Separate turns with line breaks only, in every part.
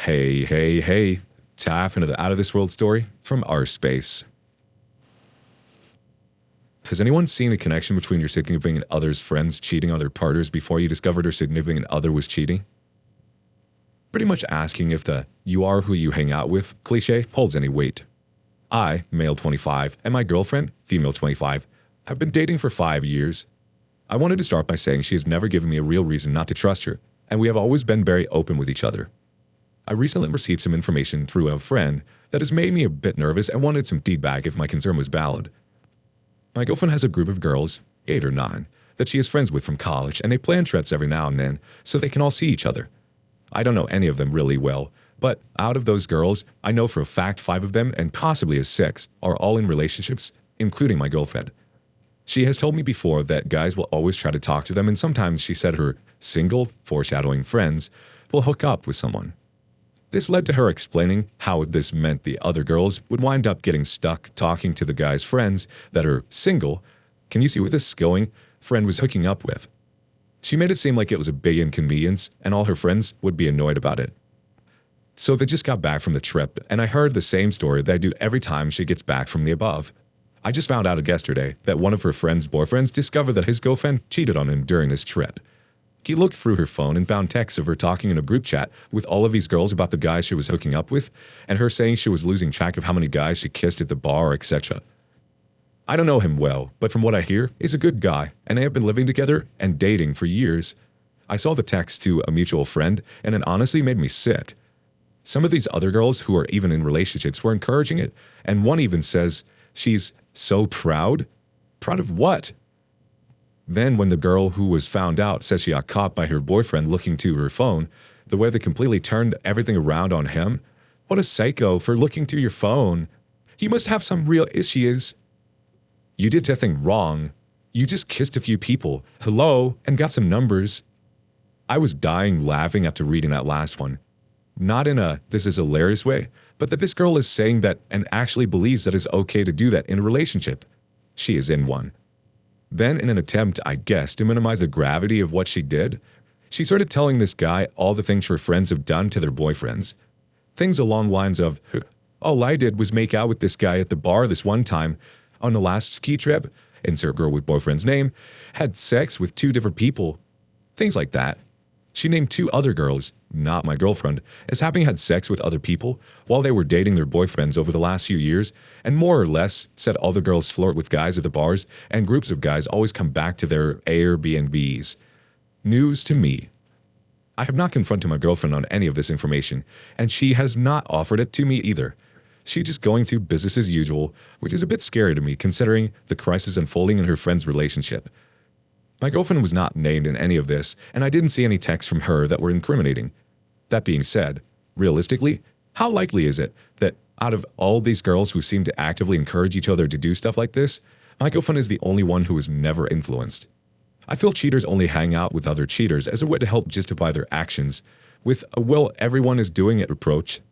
Hey. Tap into the Out of This World story from our space. Has anyone seen a connection between your significant other's friends cheating on their partners before you discovered her significant other was cheating? Pretty much asking if the "you are who you hang out with" cliche holds any weight. I, male 25, and my girlfriend, female 25, have been dating for 5 years. I wanted to start by saying she has never given me a real reason not to trust her, and we have always been very open with each other. I recently received some information through a friend that has made me a bit nervous and wanted some feedback if my concern was valid. My girlfriend has a group of girls, 8 or 9, that she is friends with from college, and they plan trips every now and then so they can all see each other. I don't know any of them really well, but out of those girls, I know for a fact 5 of them, and possibly a 6th, are all in relationships, including my girlfriend. She has told me before that guys will always try to talk to them, and sometimes she said her single, foreshadowing friends will hook up with someone. This led to her explaining how this meant the other girls would wind up getting stuck talking to the guy's friends that are single. Can you see where this is going? Friend was hooking up with. She made it seem like it was a big inconvenience and all her friends would be annoyed about it. So they just got back from the trip, and I heard the same story that I do every time she gets back from the above. I just found out yesterday that one of her friend's boyfriends discovered that his girlfriend cheated on him during this trip. He looked through her phone and found texts of her talking in a group chat with all of these girls about the guys she was hooking up with, and her saying she was losing track of how many guys she kissed at the bar, etc. I don't know him well, but from what I hear, he's a good guy, and they have been living together and dating for years. I saw the text to a mutual friend, and it honestly made me sick. Some of these other girls who are even in relationships were encouraging it, and one even says she's so proud. Proud of what? Then when the girl who was found out says she got caught by her boyfriend looking to her phone, the way they completely turned everything around on him. What a psycho for looking to your phone. You must have some real issues. You did nothing wrong. You just kissed a few people, hello, and got some numbers. I was dying laughing after reading that last one. Not in a "this is hilarious" way, but that this girl is saying that and actually believes that it's okay to do that in a relationship. She is in one. Then, in an attempt, I guess, to minimize the gravity of what she did, she started telling this guy all the things her friends have done to their boyfriends. Things along the lines of, "All I did was make out with this guy at the bar this one time on the last ski trip," insert girl with boyfriend's name, "had sex with 2 different people." Things like that. She named 2 other girls, not my girlfriend, as having had sex with other people while they were dating their boyfriends over the last few years, and more or less said all the girls flirt with guys at the bars and groups of guys always come back to their Airbnbs. News to me. I have not confronted my girlfriend on any of this information, and she has not offered it to me either. She's just going through business as usual, which is a bit scary to me considering the crisis unfolding in her friend's relationship. My girlfriend was not named in any of this, and I didn't see any texts from her that were incriminating. That being said, realistically, how likely is it that out of all these girls who seem to actively encourage each other to do stuff like this, my girlfriend is the only one who was never influenced? I feel cheaters only hang out with other cheaters as a way to help justify their actions, with a "well, everyone is doing it" approach.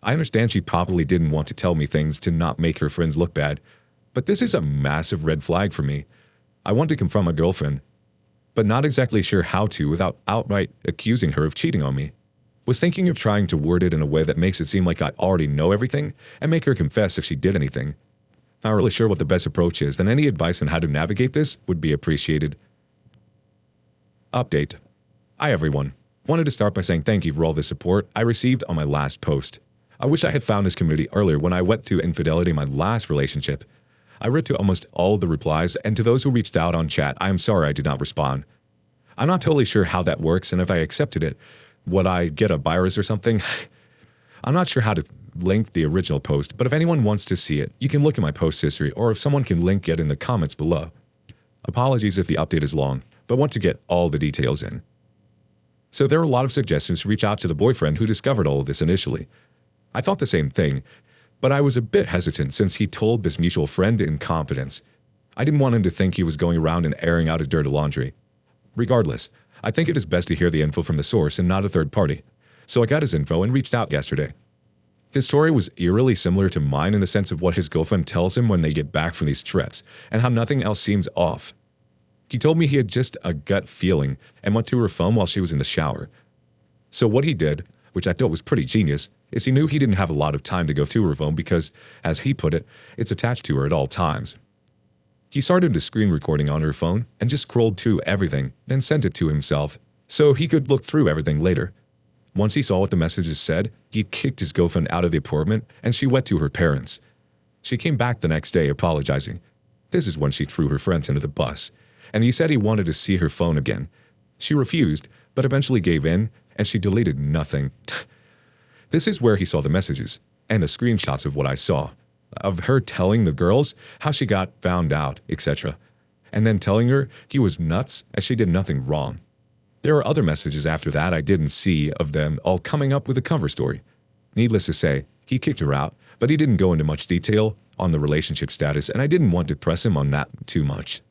I understand she probably didn't want to tell me things to not make her friends look bad, but this is a massive red flag for me. I want to confront my girlfriend, but not exactly sure how to without outright accusing her of cheating on me. Was thinking of trying to word it in a way that makes it seem like I already know everything and make her confess if she did anything. Not really sure what the best approach is, then any advice on how to navigate this would be appreciated. Update. Hi everyone. Wanted to start by saying thank you for all the support I received on my last post. I wish I had found this community earlier when I went through infidelity in my last relationship. I read to almost all of the replies, and to those who reached out on chat, I am sorry I did not respond. I'm not totally sure how that works, and if I accepted it, would I get a virus or something? I'm not sure how to link the original post, but if anyone wants to see it, you can look at my post history, or if someone can link it in the comments below. Apologies if the update is long, but want to get all the details in. So there are a lot of suggestions to reach out to the boyfriend who discovered all of this initially. I thought the same thing, but I was a bit hesitant since he told this mutual friend in confidence. I didn't want him to think he was going around and airing out his dirty laundry. Regardless, I think it is best to hear the info from the source and not a third party. So I got his info and reached out yesterday. His story was eerily similar to mine in the sense of what his girlfriend tells him when they get back from these trips, and how nothing else seems off. He told me he had just a gut feeling and went to her phone while she was in the shower. So what he did which I thought was pretty genius, is he knew he didn't have a lot of time to go through her phone because, as he put it, it's attached to her at all times. He started a screen recording on her phone and just scrolled through everything, then sent it to himself, so he could look through everything later. Once he saw what the messages said, he kicked his girlfriend out of the apartment and she went to her parents. She came back the next day apologizing. This is when she threw her friends into the bus, and he said he wanted to see her phone again. She refused, but eventually gave in, and she deleted nothing. This is where he saw the messages, and the screenshots of what I saw, of her telling the girls how she got found out, etc., and then telling her he was nuts as she did nothing wrong. There are other messages after that I didn't see of them all coming up with a cover story. Needless to say, he kicked her out, but he didn't go into much detail on the relationship status, and I didn't want to press him on that too much.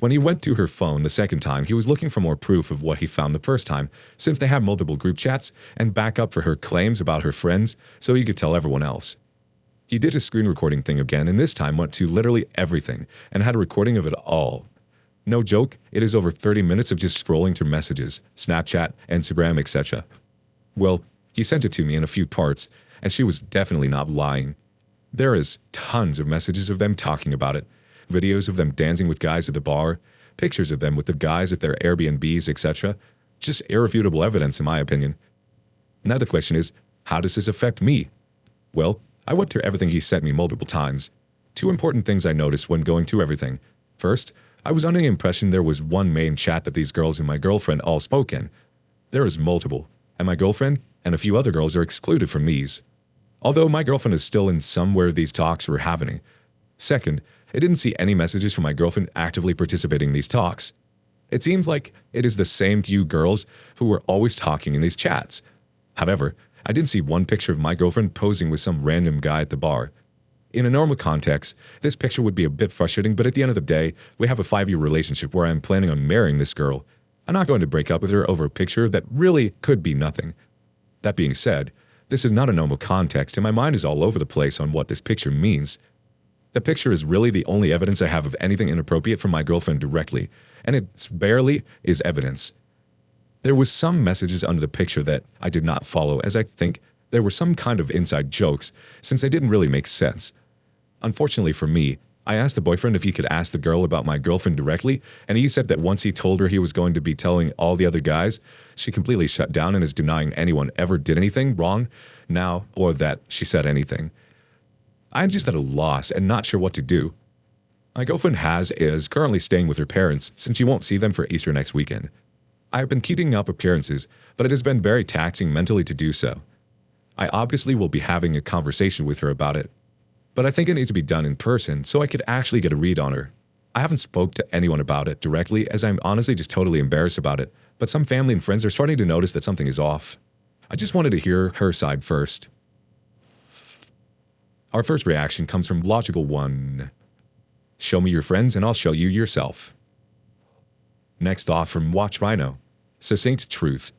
When he went to her phone the second time, he was looking for more proof of what he found the first time, since they have multiple group chats and backup for her claims about her friends, so he could tell everyone else. He did his screen recording thing again, and this time went to literally everything and had a recording of it all. No joke, it is over 30 minutes of just scrolling through messages, Snapchat, Instagram, etc. Well, he sent it to me in a few parts, and she was definitely not lying. There is tons of messages of them talking about it, videos of them dancing with guys at the bar, pictures of them with the guys at their Airbnbs, etc. Just irrefutable evidence in my opinion. Now the question is, how does this affect me? Well, I went through everything he sent me multiple times. Two important things I noticed when going through everything. First, I was under the impression there was one main chat that these girls and my girlfriend all spoke in. There is multiple, and my girlfriend and a few other girls are excluded from these. Although my girlfriend is still in somewhere these talks were happening. Second, I didn't see any messages from my girlfriend actively participating in these talks. It seems like it is the same few girls who were always talking in these chats. However, I didn't see one picture of my girlfriend posing with some random guy at the bar. In a normal context, this picture would be a bit frustrating, but at the end of the day, we have a 5-year relationship where I'm planning on marrying this girl. I'm not going to break up with her over a picture that really could be nothing. That being said, this is not a normal context, and my mind is all over the place on what this picture means. The picture is really the only evidence I have of anything inappropriate from my girlfriend directly, and it barely is evidence. There was some messages under the picture that I did not follow, as I think there were some kind of inside jokes, since they didn't really make sense. Unfortunately for me, I asked the boyfriend if he could ask the girl about my girlfriend directly, and he said that once he told her he was going to be telling all the other guys, she completely shut down and is denying anyone ever did anything wrong now or that she said anything. I'm just at a loss and not sure what to do. My girlfriend is currently staying with her parents since she won't see them for Easter next weekend. I have been keeping up appearances, but it has been very taxing mentally to do so. I obviously will be having a conversation with her about it, but I think it needs to be done in person so I could actually get a read on her. I haven't spoke to anyone about it directly as I'm honestly just totally embarrassed about it, but some family and friends are starting to notice that something is off. I just wanted to hear her side first. Our first reaction comes from Logical One. Show me your friends and I'll show you yourself. Next off from Watch Rhino. Succinct truth.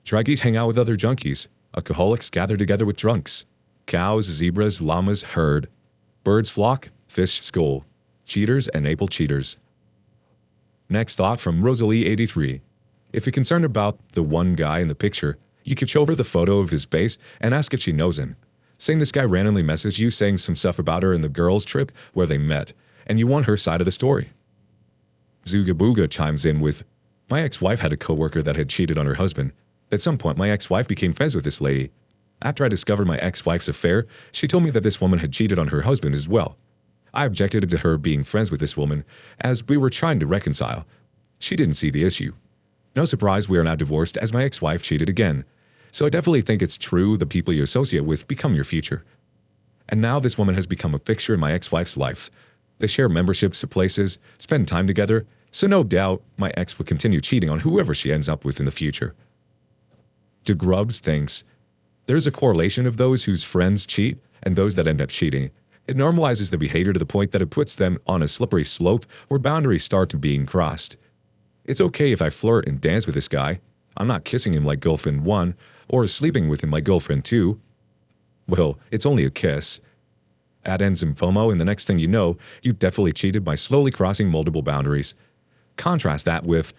Druggies hang out with other junkies. Alcoholics gather together with drunks. Cows, zebras, llamas herd. Birds flock, fish school. Cheaters enable cheaters. Next thought from Rosalie83. If you're concerned about the one guy in the picture, you could show her the photo of his face and ask if she knows him. Saying this guy randomly messaged you saying some stuff about her in the girls' trip where they met, and you want her side of the story. Zuga Booga chimes in with, my ex-wife had a coworker that had cheated on her husband. At some point, my ex-wife became friends with this lady. After I discovered my ex-wife's affair, she told me that this woman had cheated on her husband as well. I objected to her being friends with this woman, as we were trying to reconcile. She didn't see the issue. No surprise we are now divorced as my ex-wife cheated again. So I definitely think it's true the people you associate with become your future. And now this woman has become a fixture in my ex-wife's life. They share memberships to places, spend time together, so no doubt my ex will continue cheating on whoever she ends up with in the future. DeGrubs thinks, there's a correlation of those whose friends cheat and those that end up cheating. It normalizes the behavior to the point that it puts them on a slippery slope where boundaries start to being crossed. It's okay if I flirt and dance with this guy. I'm not kissing him like girlfriend 1 or sleeping with him like girlfriend 2. Well, it's only a kiss. Ad ends in FOMO, and the next thing you know, you definitely cheated by slowly crossing multiple boundaries. Contrast that with,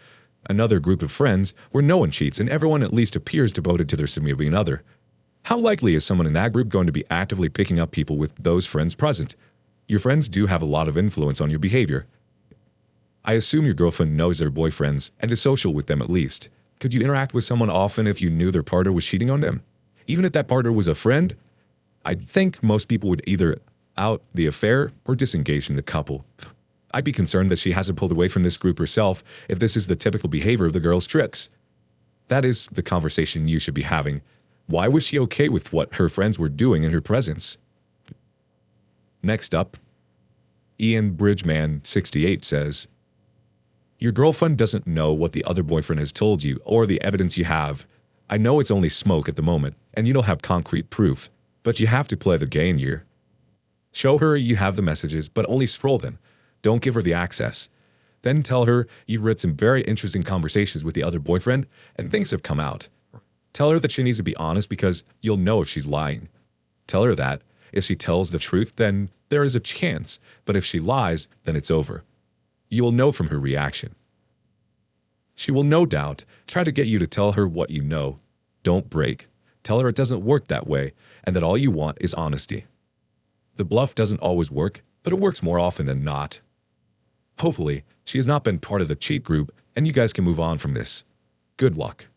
another group of friends where no one cheats and everyone at least appears devoted to their significant other. How likely is someone in that group going to be actively picking up people with those friends present? Your friends do have a lot of influence on your behavior. I assume your girlfriend knows their boyfriends and is social with them at least. Could you interact with someone often if you knew their partner was cheating on them? Even if that partner was a friend? I think most people would either out the affair or disengage from the couple. I'd be concerned that she hasn't pulled away from this group herself if this is the typical behavior of the girl's tricks. That is the conversation you should be having. Why was she okay with what her friends were doing in her presence? Next up, Ian Bridgeman 68 says, your girlfriend doesn't know what the other boyfriend has told you or the evidence you have. I know it's only smoke at the moment, and you don't have concrete proof, but you have to play the game here. Show her you have the messages, but only scroll them. Don't give her the access. Then tell her you read some very interesting conversations with the other boyfriend, and things have come out. Tell her that she needs to be honest because you'll know if she's lying. Tell her that if she tells the truth, then there is a chance, but if she lies, then it's over. You will know from her reaction. She will no doubt try to get you to tell her what you know. Don't break. Tell her it doesn't work that way and that all you want is honesty. The bluff doesn't always work, but it works more often than not. Hopefully, she has not been part of the cheat group and you guys can move on from this. Good luck.